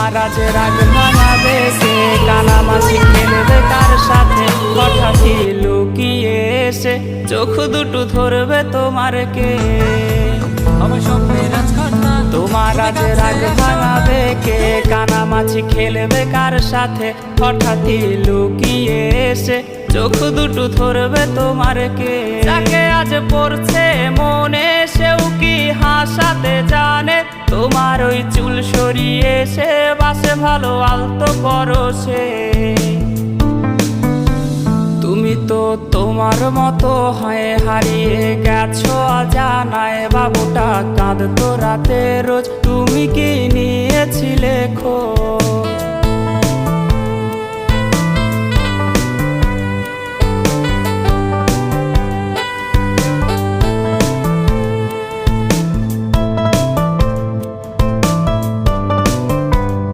তোমার আজ রাগ ভাঙাবে কে, কানামাছি খেলবে কার সাথে, হঠাৎ লুকিয়ে এসে চোখ দুটো ধরবে তোমার কে। তোমার আজ রাগ ভাঙাবে কে, কানামাছি খেলবে কার সাথে, হঠাৎ লুকিয়ে এসে চোখ দুটো ধরবে তোমার কে। যাকে আজ পড়ছে মনে সেও কি হাসাতে জানে, তোমার ওই চুল সরিয়ে সে বাসে ভালো আলতো করো সে। তুমি তো তোমার মতো হয়ে হারিয়ে গেছো অজানায়, বাবুটা কাঁদতো রাতে রোজ, তুমি কি নিয়েছিলে খোঁজ?